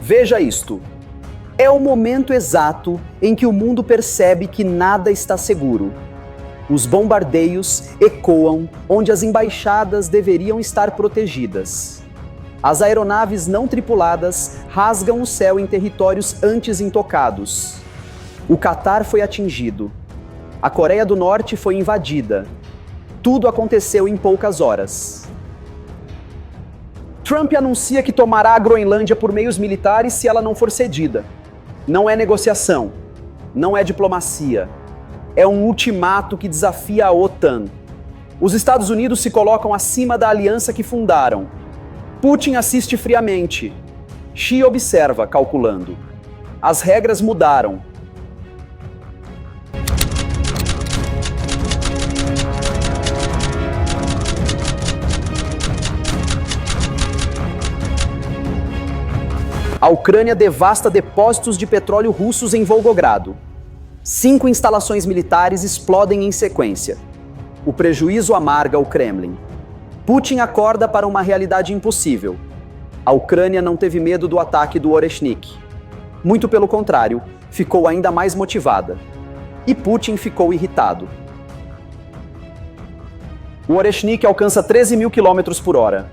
Veja isto. É o momento exato em que o mundo percebe que nada está seguro. Os bombardeios ecoam onde as embaixadas deveriam estar protegidas. As aeronaves não tripuladas rasgam o céu em territórios antes intocados. O Catar foi atingido. A Coreia do Norte foi invadida. Tudo aconteceu em poucas horas. Trump anuncia que tomará a Groenlândia por meios militares se ela não for cedida. Não é negociação, não é diplomacia. É um ultimato que desafia a OTAN. Os Estados Unidos se colocam acima da aliança que fundaram. Putin assiste friamente. Xi observa, calculando. As regras mudaram. A Ucrânia devasta depósitos de petróleo russos em Volgogrado. 5 instalações militares explodem em sequência. O prejuízo amarga o Kremlin. Putin acorda para uma realidade impossível. A Ucrânia não teve medo do ataque do Oreshnik. Muito pelo contrário, ficou ainda mais motivada. E Putin ficou irritado. O Oreshnik alcança 13 mil quilômetros por hora.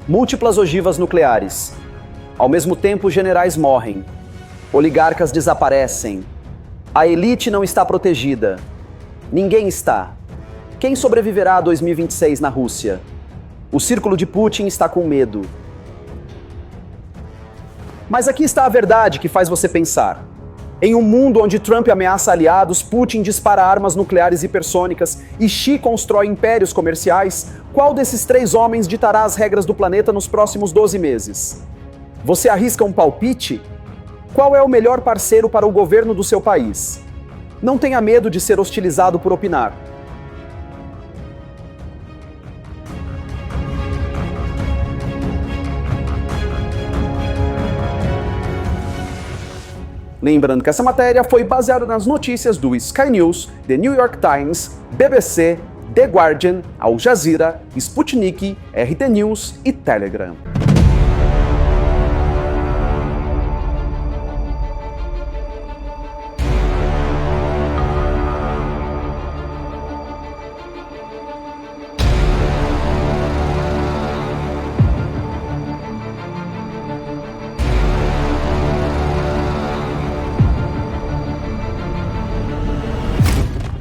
Múltiplas ogivas nucleares. Ao mesmo tempo, generais morrem. Oligarcas desaparecem. A elite não está protegida. Ninguém está. Quem sobreviverá a 2026 na Rússia? O círculo de Putin está com medo. Mas aqui está a verdade que faz você pensar. Em um mundo onde Trump ameaça aliados, Putin dispara armas nucleares hipersônicas e Xi constrói impérios comerciais, qual desses 3 homens ditará as regras do planeta nos próximos 12 meses? Você arrisca um palpite? Qual é o melhor parceiro para o governo do seu país? Não tenha medo de ser hostilizado por opinar. Lembrando que essa matéria foi baseada nas notícias do Sky News, The New York Times, BBC, The Guardian, Al Jazeera, Sputnik, RT News e Telegram.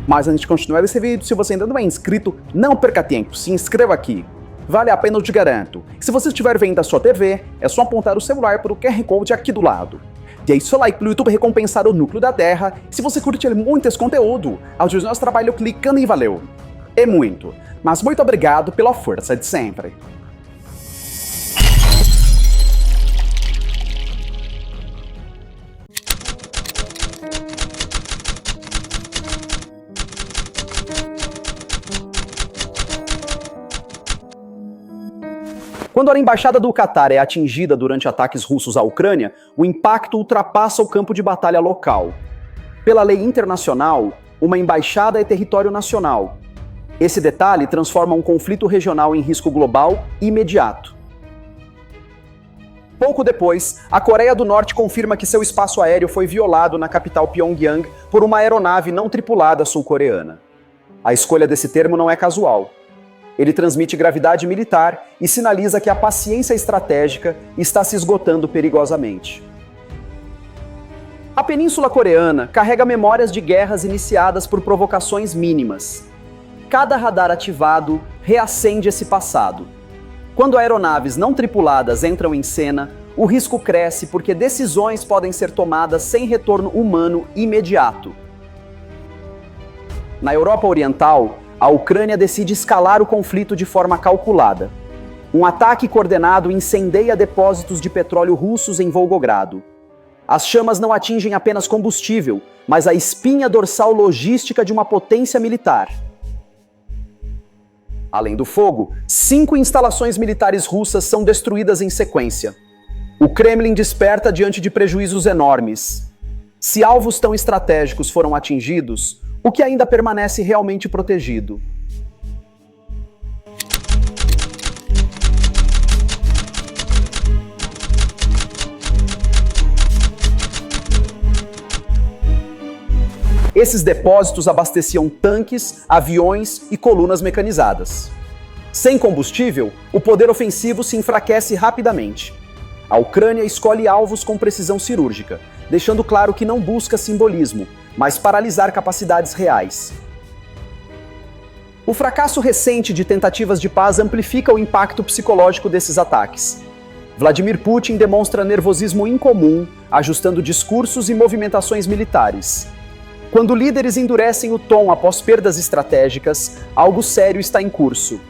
Mas antes de continuar esse vídeo, se você ainda não é inscrito, não perca tempo, se inscreva aqui. Vale a pena, eu te garanto. E se você estiver vendo a sua TV, é só apontar o celular para o QR Code aqui do lado. Deixe seu like para o YouTube recompensar o núcleo da Terra. E se você curte muito esse conteúdo, ajude o nosso trabalho clicando em valeu. É muito, mas muito obrigado pela força de sempre. Quando a embaixada do Catar é atingida durante ataques russos à Ucrânia, o impacto ultrapassa o campo de batalha local. Pela lei internacional, uma embaixada é território nacional. Esse detalhe transforma um conflito regional em risco global imediato. Pouco depois, a Coreia do Norte confirma que seu espaço aéreo foi violado na capital Pyongyang por uma aeronave não tripulada sul-coreana. A escolha desse termo não é casual. Ele transmite gravidade militar e sinaliza que a paciência estratégica está se esgotando perigosamente. A Península Coreana carrega memórias de guerras iniciadas por provocações mínimas. Cada radar ativado reacende esse passado. Quando aeronaves não tripuladas entram em cena, o risco cresce porque decisões podem ser tomadas sem retorno humano imediato. Na Europa Oriental, a Ucrânia decide escalar o conflito de forma calculada. Um ataque coordenado incendeia depósitos de petróleo russos em Volgogrado. As chamas não atingem apenas combustível, mas a espinha dorsal logística de uma potência militar. Além do fogo, 5 instalações militares russas são destruídas em sequência. O Kremlin desperta diante de prejuízos enormes. Se alvos tão estratégicos foram atingidos, o que ainda permanece realmente protegido? Esses depósitos abasteciam tanques, aviões e colunas mecanizadas. Sem combustível, o poder ofensivo se enfraquece rapidamente. A Ucrânia escolhe alvos com precisão cirúrgica, deixando claro que não busca simbolismo, mas paralisar capacidades reais. O fracasso recente de tentativas de paz amplifica o impacto psicológico desses ataques. Vladimir Putin demonstra nervosismo incomum, ajustando discursos e movimentações militares. Quando líderes endurecem o tom após perdas estratégicas, algo sério está em curso.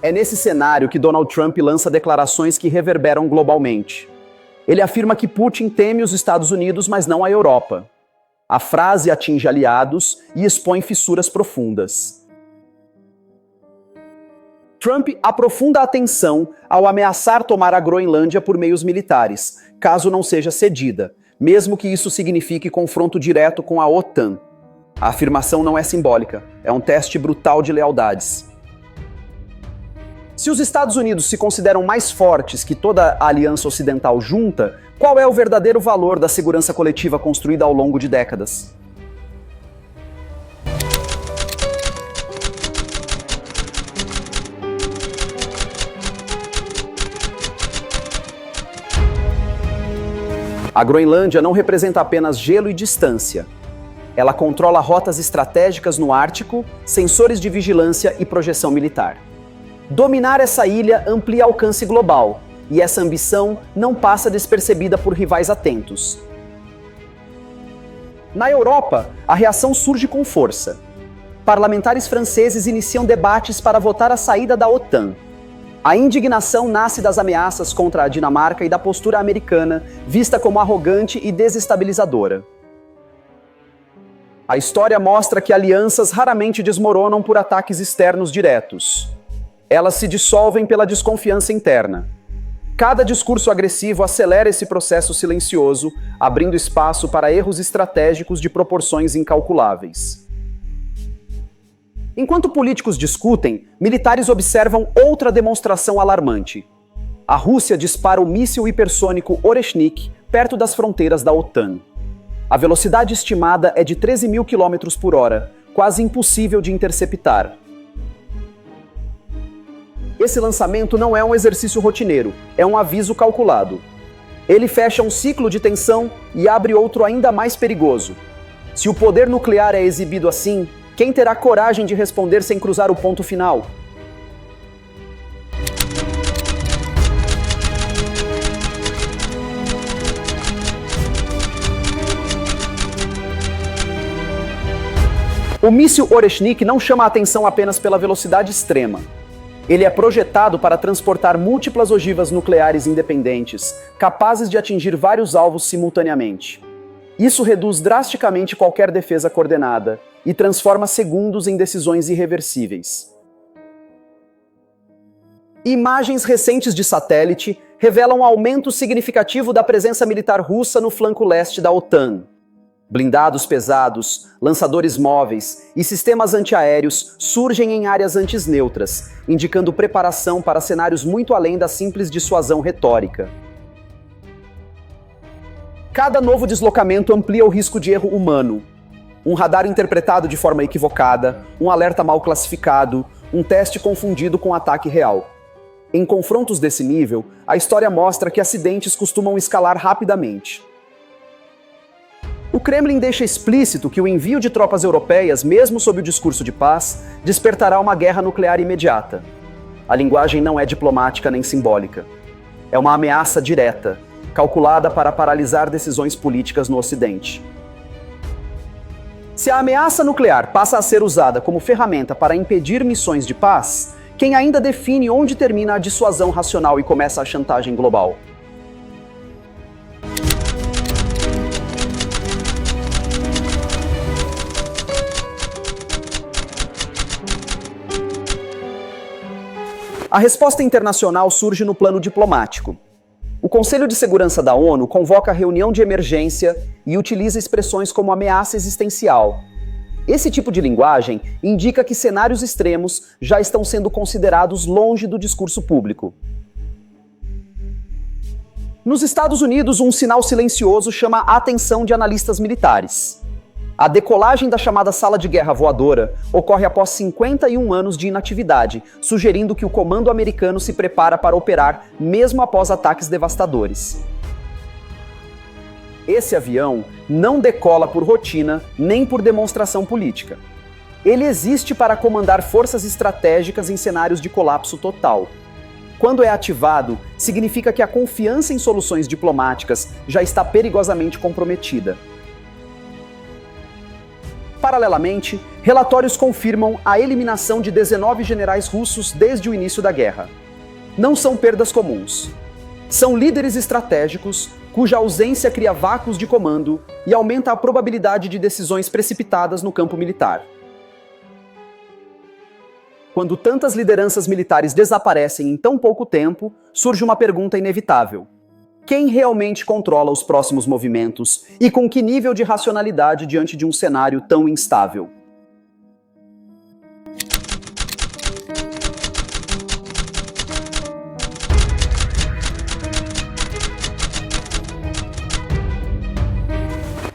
É nesse cenário que Donald Trump lança declarações que reverberam globalmente. Ele afirma que Putin teme os Estados Unidos, mas não a Europa. A frase atinge aliados e expõe fissuras profundas. Trump aprofunda a tensão ao ameaçar tomar a Groenlândia por meios militares, caso não seja cedida, mesmo que isso signifique confronto direto com a OTAN. A afirmação não é simbólica, é um teste brutal de lealdades. Se os Estados Unidos se consideram mais fortes que toda a aliança ocidental junta, qual é o verdadeiro valor da segurança coletiva construída ao longo de décadas? A Groenlândia não representa apenas gelo e distância. Ela controla rotas estratégicas no Ártico, sensores de vigilância e projeção militar. Dominar essa ilha amplia alcance global, e essa ambição não passa despercebida por rivais atentos. Na Europa, a reação surge com força. Parlamentares franceses iniciam debates para votar a saída da OTAN. A indignação nasce das ameaças contra a Dinamarca e da postura americana, vista como arrogante e desestabilizadora. A história mostra que alianças raramente desmoronam por ataques externos diretos. Elas se dissolvem pela desconfiança interna. Cada discurso agressivo acelera esse processo silencioso, abrindo espaço para erros estratégicos de proporções incalculáveis. Enquanto políticos discutem, militares observam outra demonstração alarmante. A Rússia dispara o míssil hipersônico Oreshnik perto das fronteiras da OTAN. A velocidade estimada é de 13.000 km por hora, quase impossível de interceptar. Esse lançamento não é um exercício rotineiro, é um aviso calculado. Ele fecha um ciclo de tensão e abre outro ainda mais perigoso. Se o poder nuclear é exibido assim, quem terá coragem de responder sem cruzar o ponto final? O míssil Oreshnik não chama a atenção apenas pela velocidade extrema. Ele é projetado para transportar múltiplas ogivas nucleares independentes, capazes de atingir vários alvos simultaneamente. Isso reduz drasticamente qualquer defesa coordenada e transforma segundos em decisões irreversíveis. Imagens recentes de satélite revelam um aumento significativo da presença militar russa no flanco leste da OTAN. Blindados pesados, lançadores móveis e sistemas antiaéreos surgem em áreas antisneutras, indicando preparação para cenários muito além da simples dissuasão retórica. Cada novo deslocamento amplia o risco de erro humano. Um radar interpretado de forma equivocada, um alerta mal classificado, um teste confundido com ataque real. Em confrontos desse nível, a história mostra que acidentes costumam escalar rapidamente. O Kremlin deixa explícito que o envio de tropas europeias, mesmo sob o discurso de paz, despertará uma guerra nuclear imediata. A linguagem não é diplomática nem simbólica. É uma ameaça direta, calculada para paralisar decisões políticas no Ocidente. Se a ameaça nuclear passa a ser usada como ferramenta para impedir missões de paz, quem ainda define onde termina a dissuasão racional e começa a chantagem global? A resposta internacional surge no plano diplomático. O Conselho de Segurança da ONU convoca a reunião de emergência e utiliza expressões como ameaça existencial. Esse tipo de linguagem indica que cenários extremos já estão sendo considerados longe do discurso público. Nos Estados Unidos, um sinal silencioso chama a atenção de analistas militares. A decolagem da chamada sala de guerra voadora ocorre após 51 anos de inatividade, sugerindo que o comando americano se prepara para operar mesmo após ataques devastadores. Esse avião não decola por rotina nem por demonstração política. Ele existe para comandar forças estratégicas em cenários de colapso total. Quando é ativado, significa que a confiança em soluções diplomáticas já está perigosamente comprometida. Paralelamente, relatórios confirmam a eliminação de 19 generais russos desde o início da guerra. Não são perdas comuns. São líderes estratégicos cuja ausência cria vácuos de comando e aumenta a probabilidade de decisões precipitadas no campo militar. Quando tantas lideranças militares desaparecem em tão pouco tempo, surge uma pergunta inevitável. Quem realmente controla os próximos movimentos e com que nível de racionalidade diante de um cenário tão instável?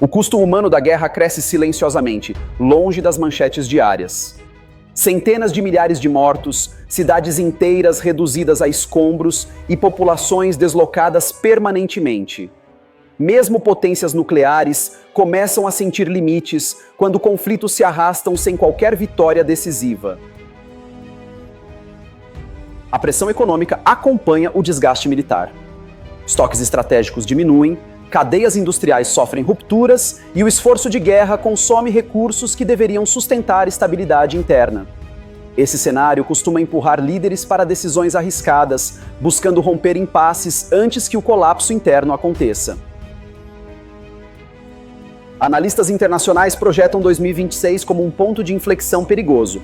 O custo humano da guerra cresce silenciosamente, longe das manchetes diárias. Centenas de milhares de mortos, cidades inteiras reduzidas a escombros e populações deslocadas permanentemente. Mesmo potências nucleares começam a sentir limites quando conflitos se arrastam sem qualquer vitória decisiva. A pressão econômica acompanha o desgaste militar. Estoques estratégicos diminuem, cadeias industriais sofrem rupturas e o esforço de guerra consome recursos que deveriam sustentar estabilidade interna. Esse cenário costuma empurrar líderes para decisões arriscadas, buscando romper impasses antes que o colapso interno aconteça. Analistas internacionais projetam 2026 como um ponto de inflexão perigoso.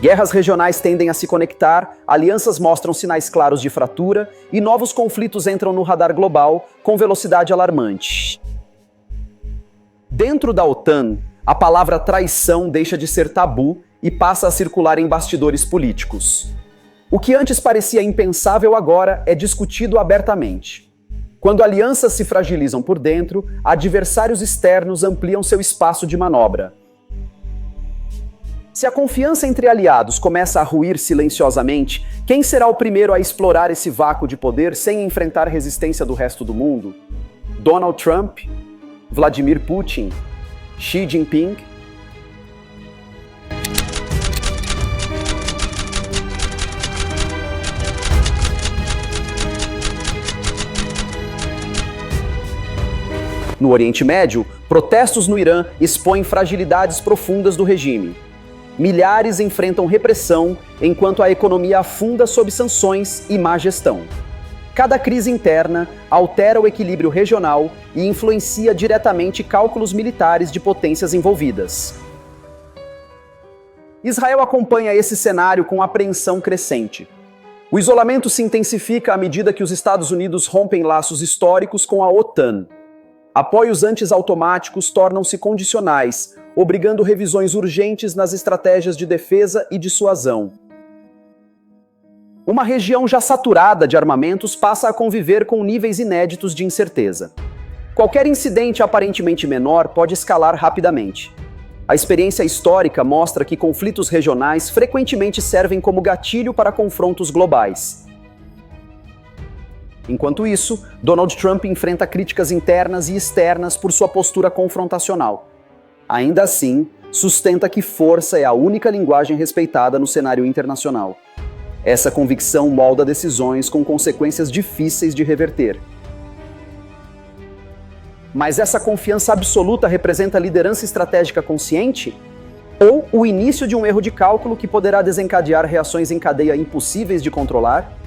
Guerras regionais tendem a se conectar, alianças mostram sinais claros de fratura e novos conflitos entram no radar global com velocidade alarmante. Dentro da OTAN, a palavra traição deixa de ser tabu e passa a circular em bastidores políticos. O que antes parecia impensável agora é discutido abertamente. Quando alianças se fragilizam por dentro, adversários externos ampliam seu espaço de manobra. Se a confiança entre aliados começa a ruir silenciosamente, quem será o primeiro a explorar esse vácuo de poder sem enfrentar resistência do resto do mundo? Donald Trump? Vladimir Putin? Xi Jinping? No Oriente Médio, protestos no Irã expõem fragilidades profundas do regime. Milhares enfrentam repressão, enquanto a economia afunda sob sanções e má gestão. Cada crise interna altera o equilíbrio regional e influencia diretamente cálculos militares de potências envolvidas. Israel acompanha esse cenário com apreensão crescente. O isolamento se intensifica à medida que os Estados Unidos rompem laços históricos com a OTAN. Apoios anti-automáticos tornam-se condicionais, obrigando revisões urgentes nas estratégias de defesa e dissuasão. Uma região já saturada de armamentos passa a conviver com níveis inéditos de incerteza. Qualquer incidente aparentemente menor pode escalar rapidamente. A experiência histórica mostra que conflitos regionais frequentemente servem como gatilho para confrontos globais. Enquanto isso, Donald Trump enfrenta críticas internas e externas por sua postura confrontacional. Ainda assim, sustenta que força é a única linguagem respeitada no cenário internacional. Essa convicção molda decisões com consequências difíceis de reverter. Mas essa confiança absoluta representa liderança estratégica consciente? Ou o início de um erro de cálculo que poderá desencadear reações em cadeia impossíveis de controlar?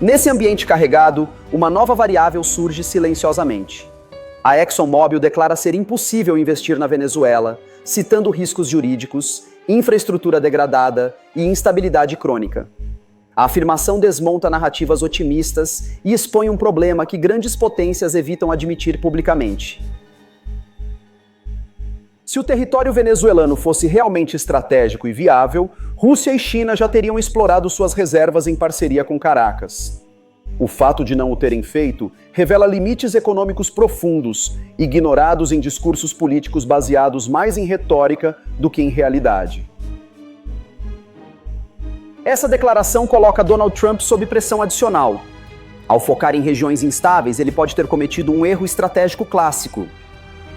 Nesse ambiente carregado, uma nova variável surge silenciosamente. A ExxonMobil declara ser impossível investir na Venezuela, citando riscos jurídicos, infraestrutura degradada e instabilidade crônica. A afirmação desmonta narrativas otimistas e expõe um problema que grandes potências evitam admitir publicamente. Se o território venezuelano fosse realmente estratégico e viável, Rússia e China já teriam explorado suas reservas em parceria com Caracas. O fato de não o terem feito revela limites econômicos profundos, ignorados em discursos políticos baseados mais em retórica do que em realidade. Essa declaração coloca Donald Trump sob pressão adicional. Ao focar em regiões instáveis, ele pode ter cometido um erro estratégico clássico.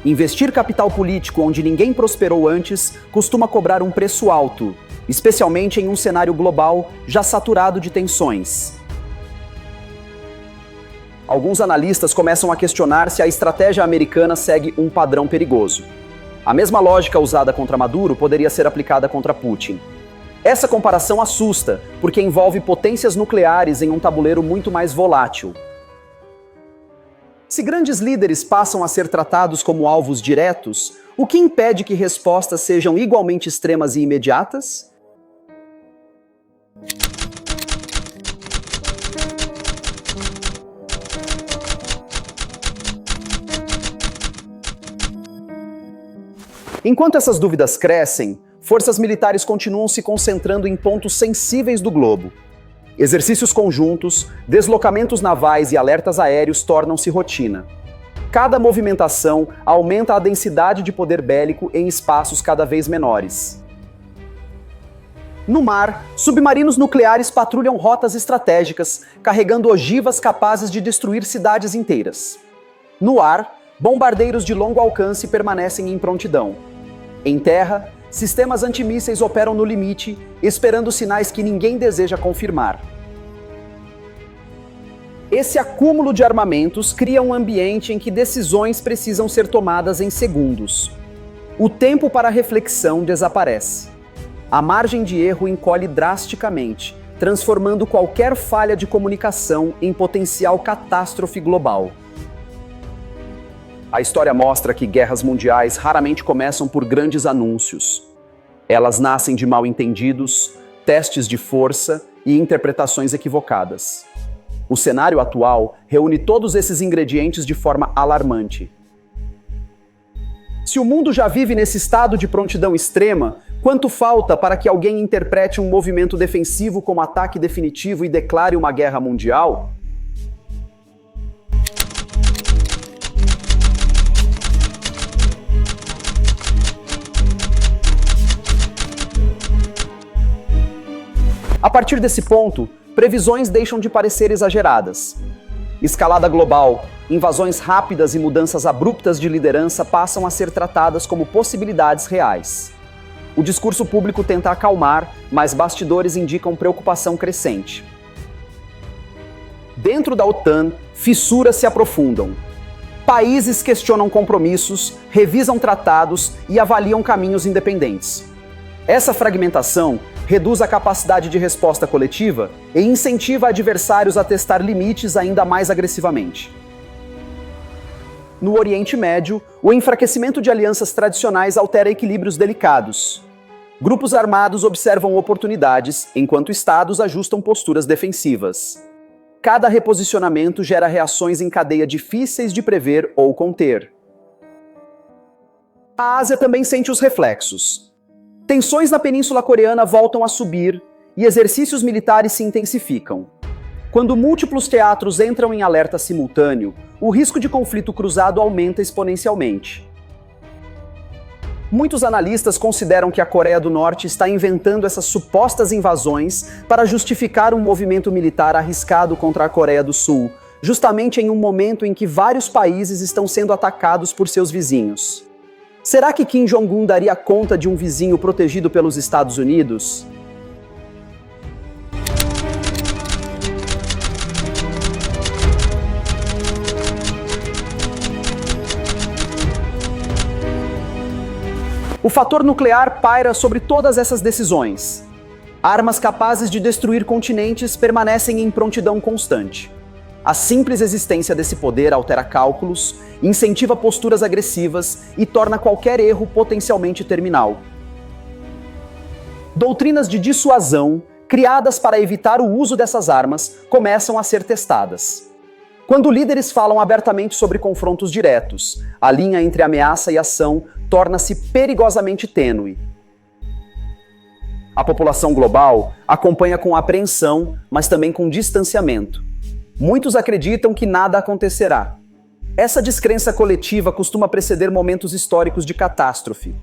Investir capital político onde ninguém prosperou antes costuma cobrar um preço alto, especialmente em um cenário global já saturado de tensões. Alguns analistas começam a questionar se a estratégia americana segue um padrão perigoso. A mesma lógica usada contra Maduro poderia ser aplicada contra Putin. Essa comparação assusta, porque envolve potências nucleares em um tabuleiro muito mais volátil. Se grandes líderes passam a ser tratados como alvos diretos, o que impede que respostas sejam igualmente extremas e imediatas? Enquanto essas dúvidas crescem, forças militares continuam se concentrando em pontos sensíveis do globo. Exercícios conjuntos, deslocamentos navais e alertas aéreos tornam-se rotina. Cada movimentação aumenta a densidade de poder bélico em espaços cada vez menores. No mar, submarinos nucleares patrulham rotas estratégicas, carregando ogivas capazes de destruir cidades inteiras. No ar, bombardeiros de longo alcance permanecem em prontidão. Em terra, sistemas antimísseis operam no limite, esperando sinais que ninguém deseja confirmar. Esse acúmulo de armamentos cria um ambiente em que decisões precisam ser tomadas em segundos. O tempo para reflexão desaparece. A margem de erro encolhe drasticamente, transformando qualquer falha de comunicação em potencial catástrofe global. A história mostra que guerras mundiais raramente começam por grandes anúncios. Elas nascem de mal-entendidos, testes de força e interpretações equivocadas. O cenário atual reúne todos esses ingredientes de forma alarmante. Se o mundo já vive nesse estado de prontidão extrema, quanto falta para que alguém interprete um movimento defensivo como ataque definitivo e declare uma guerra mundial? A partir desse ponto, previsões deixam de parecer exageradas. Escalada global, invasões rápidas e mudanças abruptas de liderança passam a ser tratadas como possibilidades reais. O discurso público tenta acalmar, mas bastidores indicam preocupação crescente. Dentro da OTAN, fissuras se aprofundam. Países questionam compromissos, revisam tratados e avaliam caminhos independentes. Essa fragmentação reduz a capacidade de resposta coletiva e incentiva adversários a testar limites ainda mais agressivamente. No Oriente Médio, o enfraquecimento de alianças tradicionais altera equilíbrios delicados. Grupos armados observam oportunidades, enquanto estados ajustam posturas defensivas. Cada reposicionamento gera reações em cadeia difíceis de prever ou conter. A Ásia também sente os reflexos. Tensões na Península Coreana voltam a subir e exercícios militares se intensificam. Quando múltiplos teatros entram em alerta simultâneo, o risco de conflito cruzado aumenta exponencialmente. Muitos analistas consideram que a Coreia do Norte está inventando essas supostas invasões para justificar um movimento militar arriscado contra a Coreia do Sul, justamente em um momento em que vários países estão sendo atacados por seus vizinhos. Será que Kim Jong-un daria conta de um vizinho protegido pelos Estados Unidos? O fator nuclear paira sobre todas essas decisões. Armas capazes de destruir continentes permanecem em prontidão constante. A simples existência desse poder altera cálculos, incentiva posturas agressivas e torna qualquer erro potencialmente terminal. Doutrinas de dissuasão, criadas para evitar o uso dessas armas, começam a ser testadas. Quando líderes falam abertamente sobre confrontos diretos, a linha entre ameaça e ação torna-se perigosamente tênue. A população global acompanha com apreensão, mas também com distanciamento. Muitos acreditam que nada acontecerá. Essa descrença coletiva costuma preceder momentos históricos de catástrofe.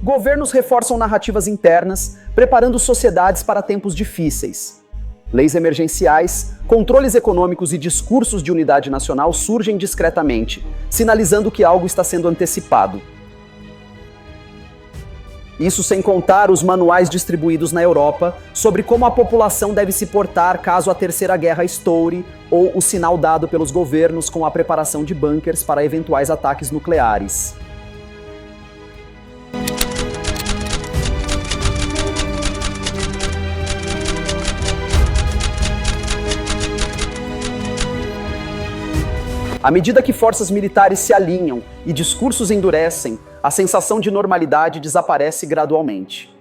Governos reforçam narrativas internas, preparando sociedades para tempos difíceis. Leis emergenciais, controles econômicos e discursos de unidade nacional surgem discretamente, sinalizando que algo está sendo antecipado. Isso sem contar os manuais distribuídos na Europa sobre como a população deve se portar caso a Terceira Guerra estoure, ou o sinal dado pelos governos com a preparação de bunkers para eventuais ataques nucleares. À medida que forças militares se alinham e discursos endurecem, a sensação de normalidade desaparece gradualmente.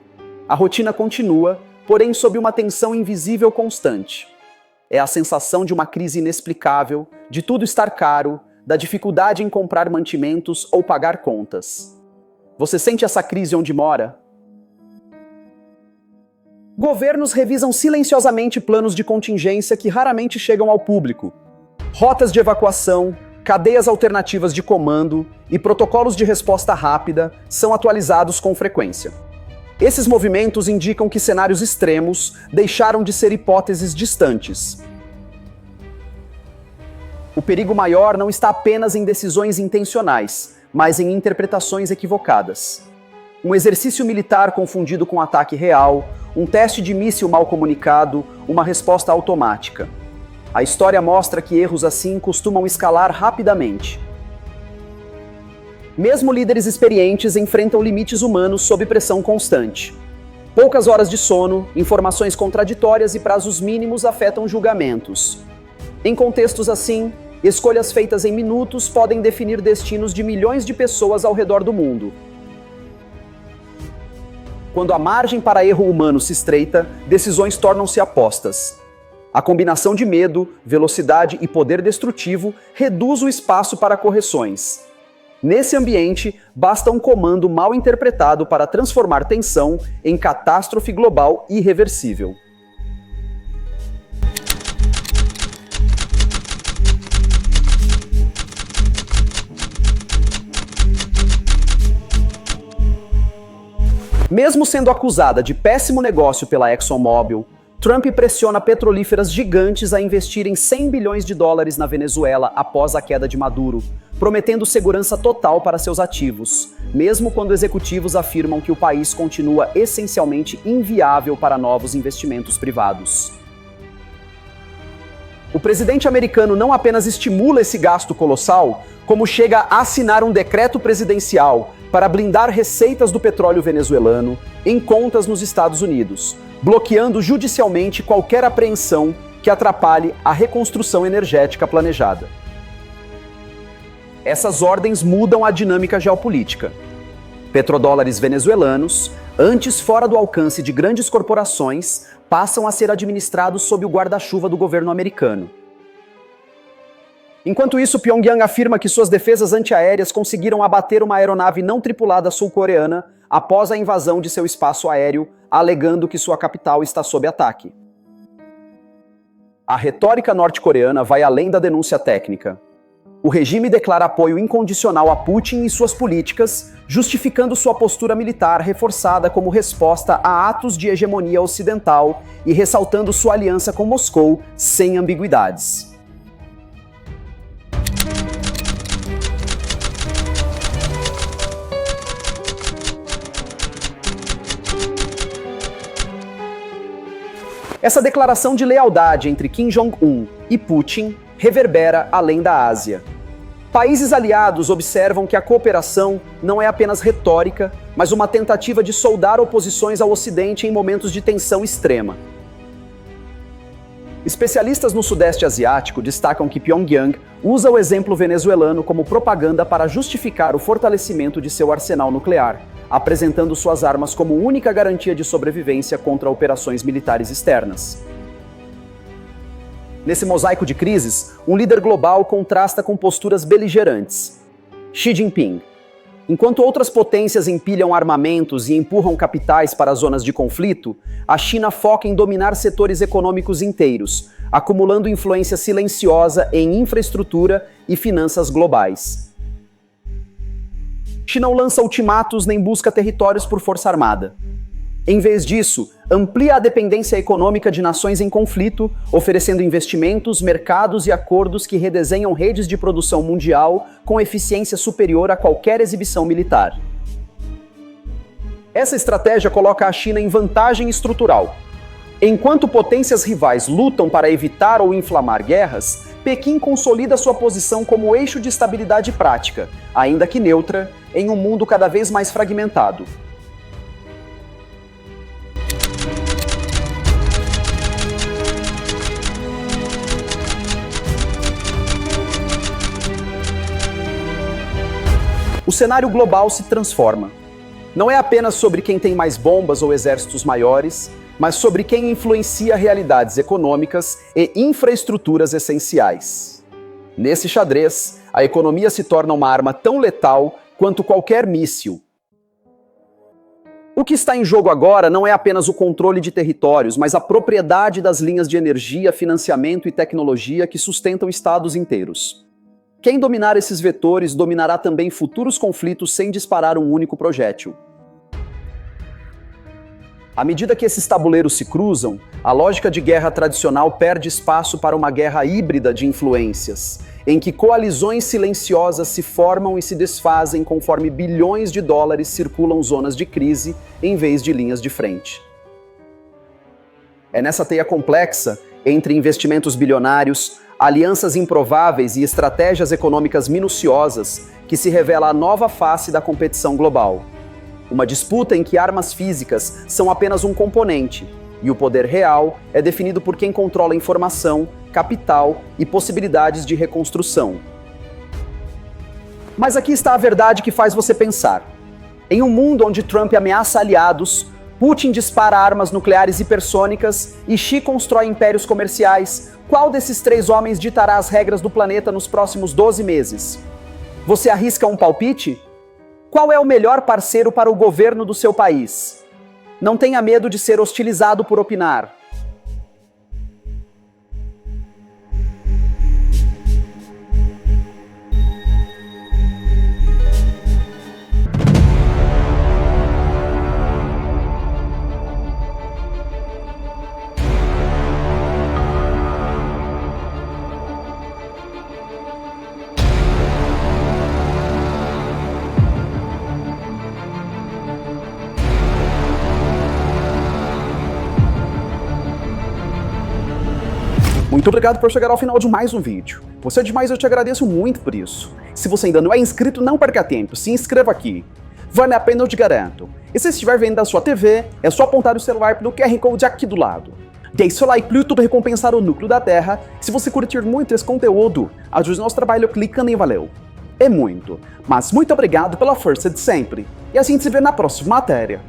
A rotina continua, porém sob uma tensão invisível constante. É a sensação de uma crise inexplicável, de tudo estar caro, da dificuldade em comprar mantimentos ou pagar contas. Você sente essa crise onde mora? Governos revisam silenciosamente planos de contingência que raramente chegam ao público. Rotas de evacuação, cadeias alternativas de comando e protocolos de resposta rápida são atualizados com frequência. Esses movimentos indicam que cenários extremos deixaram de ser hipóteses distantes. O perigo maior não está apenas em decisões intencionais, mas em interpretações equivocadas. Um exercício militar confundido com ataque real, um teste de míssil mal comunicado, uma resposta automática. A história mostra que erros assim costumam escalar rapidamente. Mesmo líderes experientes enfrentam limites humanos sob pressão constante. Poucas horas de sono, informações contraditórias e prazos mínimos afetam julgamentos. Em contextos assim, escolhas feitas em minutos podem definir destinos de milhões de pessoas ao redor do mundo. Quando a margem para erro humano se estreita, decisões tornam-se apostas. A combinação de medo, velocidade e poder destrutivo reduz o espaço para correções. Nesse ambiente, basta um comando mal interpretado para transformar tensão em catástrofe global irreversível. Mesmo sendo acusada de péssimo negócio pela ExxonMobil, Trump pressiona petrolíferas gigantes a investirem 100 bilhões de dólares na Venezuela após a queda de Maduro, prometendo segurança total para seus ativos, mesmo quando executivos afirmam que o país continua essencialmente inviável para novos investimentos privados. O presidente americano não apenas estimula esse gasto colossal, como chega a assinar um decreto presidencial para blindar receitas do petróleo venezuelano em contas nos Estados Unidos, bloqueando judicialmente qualquer apreensão que atrapalhe a reconstrução energética planejada. Essas ordens mudam a dinâmica geopolítica. Petrodólares venezuelanos, antes fora do alcance de grandes corporações, passam a ser administrados sob o guarda-chuva do governo americano. Enquanto isso, Pyongyang afirma que suas defesas antiaéreas conseguiram abater uma aeronave não tripulada sul-coreana após a invasão de seu espaço aéreo, alegando que sua capital está sob ataque. A retórica norte-coreana vai além da denúncia técnica. O regime declara apoio incondicional a Putin e suas políticas, justificando sua postura militar reforçada como resposta a atos de hegemonia ocidental e ressaltando sua aliança com Moscou sem ambiguidades. Essa declaração de lealdade entre Kim Jong-un e Putin reverbera além da Ásia. Países aliados observam que a cooperação não é apenas retórica, mas uma tentativa de soldar oposições ao Ocidente em momentos de tensão extrema. Especialistas no Sudeste Asiático destacam que Pyongyang usa o exemplo venezuelano como propaganda para justificar o fortalecimento de seu arsenal nuclear, apresentando suas armas como única garantia de sobrevivência contra operações militares externas. Nesse mosaico de crises, um líder global contrasta com posturas beligerantes. Xi Jinping. Enquanto outras potências empilham armamentos e empurram capitais para as zonas de conflito, a China foca em dominar setores econômicos inteiros, acumulando influência silenciosa em infraestrutura e finanças globais. Xi não lança ultimatos nem busca territórios por força armada. Em vez disso, amplia a dependência econômica de nações em conflito, oferecendo investimentos, mercados e acordos que redesenham redes de produção mundial com eficiência superior a qualquer exibição militar. Essa estratégia coloca a China em vantagem estrutural. Enquanto potências rivais lutam para evitar ou inflamar guerras, Pequim consolida sua posição como eixo de estabilidade prática, ainda que neutra, em um mundo cada vez mais fragmentado. O cenário global se transforma. Não é apenas sobre quem tem mais bombas ou exércitos maiores, mas sobre quem influencia realidades econômicas e infraestruturas essenciais. Nesse xadrez, a economia se torna uma arma tão letal quanto qualquer míssil. O que está em jogo agora não é apenas o controle de territórios, mas a propriedade das linhas de energia, financiamento e tecnologia que sustentam estados inteiros. Quem dominar esses vetores dominará também futuros conflitos sem disparar um único projétil. À medida que esses tabuleiros se cruzam, a lógica de guerra tradicional perde espaço para uma guerra híbrida de influências, em que coalizões silenciosas se formam e se desfazem conforme bilhões de dólares circulam zonas de crise em vez de linhas de frente. É nessa teia complexa, entre investimentos bilionários, alianças improváveis e estratégias econômicas minuciosas, que se revela a nova face da competição global. Uma disputa em que armas físicas são apenas um componente, e o poder real é definido por quem controla informação, capital e possibilidades de reconstrução. Mas aqui está a verdade que faz você pensar. Em um mundo onde Trump ameaça aliados, Putin dispara armas nucleares hipersônicas e Xi constrói impérios comerciais, qual desses três homens ditará as regras do planeta nos próximos 12 meses? Você arrisca um palpite? Qual é o melhor parceiro para o governo do seu país? Não tenha medo de ser hostilizado por opinar. Muito obrigado por chegar ao final de mais um vídeo. Você é demais, eu te agradeço muito por isso. Se você ainda não é inscrito, não perca tempo, se inscreva aqui. Vale a pena, eu te garanto. E se estiver vendo da sua TV, é só apontar o celular pelo QR Code aqui do lado. Deixe seu like para o YouTube recompensar o núcleo da Terra. Se você curtir muito esse conteúdo, ajude nosso trabalho clicando em valeu. É muito, mas muito obrigado pela força de sempre. E a gente se vê na próxima matéria.